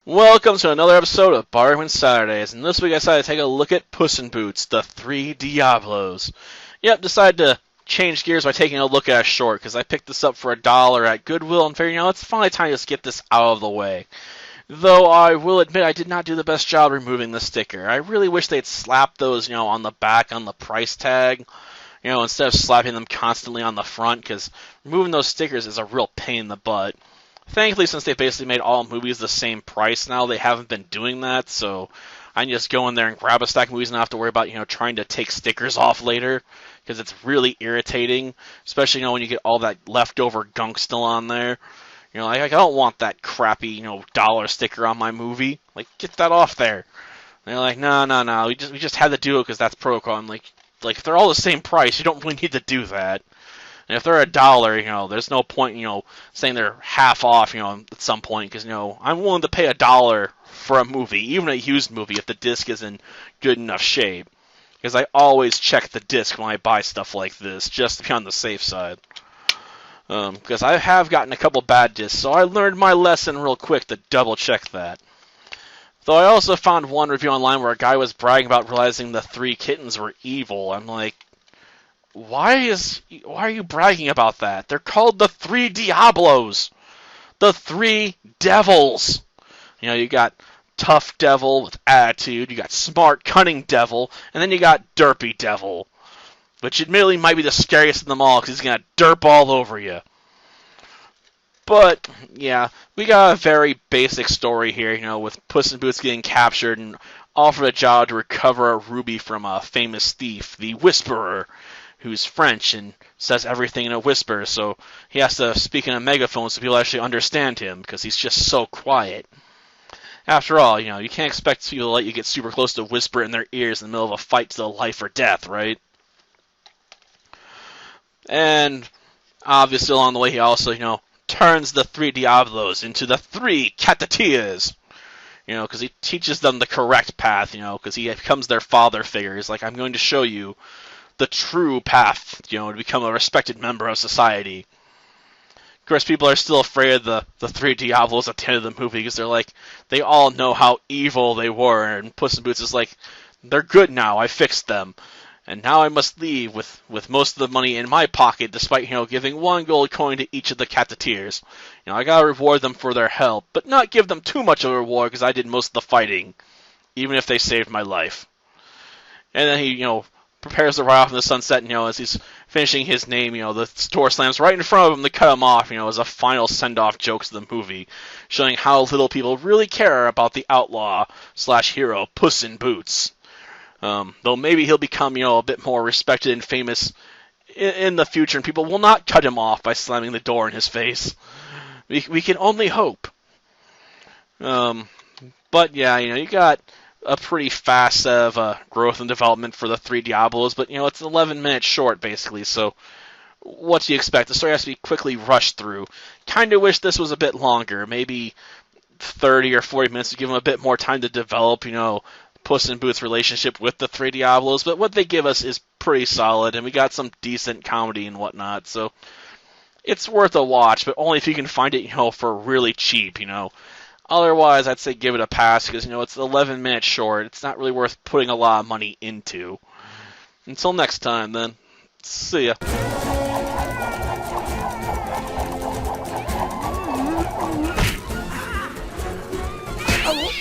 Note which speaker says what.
Speaker 1: Welcome to another episode of Bargain Saturdays, and this week I decided to take a look at Puss in Boots, the Three Diablos. Yep, decided to change gears by taking a look at a short, because I picked this up for $1 at Goodwill and figured, it's finally time to just get this out of the way. Though I will admit I did not do the best job removing the sticker. I really wish they'd slapped those, on the back on the price tag, instead of slapping them constantly on the front, because removing those stickers is a real pain in the butt. Thankfully, since they basically made all movies the same price now, they haven't been doing that, so I can just go in there and grab a stack of movies and not have to worry about, trying to take stickers off later, because it's really irritating, especially, when you get all that leftover gunk still on there. I don't want that crappy, dollar sticker on my movie. Get that off there. And they're like, no, we just had to do it because that's protocol. I'm like, if they're all the same price, you don't really need to do that. And if they're $1, there's no point, saying they're half off, at some point, because, I'm willing to pay $1 for a movie, even a used movie, if the disc is in good enough shape. Because I always check the disc when I buy stuff like this, just to be on the safe side. Because I have gotten a couple bad discs, so I learned my lesson real quick to double check that. Though I also found one review online where a guy was bragging about realizing the 3 kittens were evil. I'm like, why are you bragging about that? They're called the Three Diablos. The 3 devils. You got tough devil with attitude, you got smart, cunning devil, and then you got derpy devil. Which admittedly might be the scariest of them all, because he's going to derp all over you. But, yeah, we got a very basic story here, with Puss in Boots getting captured and offered a job to recover a ruby from a famous thief, the Whisperer, who's French and says everything in a whisper, so he has to speak in a megaphone so people actually understand him, because he's just so quiet. After all, you can't expect people to let you get super close to whisper in their ears in the middle of a fight to the life or death, right? And obviously along the way he also, turns the 3 Diablos into the 3 Catatillas. Because he teaches them the correct path, because he becomes their father figure. He's like, I'm going to show you the true path, to become a respected member of society. Of course, people are still afraid of the 3 Diablos at the end of the movie, because they're like, they all know how evil they were, and Puss in Boots is like, they're good now, I fixed them. And now I must leave with most of the money in my pocket, despite, giving 1 gold coin to each of the Catatillas. I gotta reward them for their help, but not give them too much of a reward, because I did most of the fighting, even if they saved my life. And then he, prepares to ride off in the sunset, as he's finishing his name, the door slams right in front of him to cut him off, as a final send-off joke to the movie, showing how little people really care about the outlaw/hero Puss in Boots. Though maybe he'll become, a bit more respected and famous in the future, and people will not cut him off by slamming the door in his face. We can only hope. But yeah, you got a pretty fast set of growth and development for the 3 Diablos, but it's an 11-minute short basically, so what do you expect? The story has to be quickly rushed through. Kinda wish this was a bit longer, maybe 30 or 40 minutes to give them a bit more time to develop, Puss in Boots' relationship with the 3 Diablos, but what they give us is pretty solid, and we got some decent comedy and whatnot, so it's worth a watch, but only if you can find it, for really cheap, Otherwise, I'd say give it a pass, because, it's 11 minutes short. It's not really worth putting a lot of money into. Until next time, then. See ya.
Speaker 2: Oh.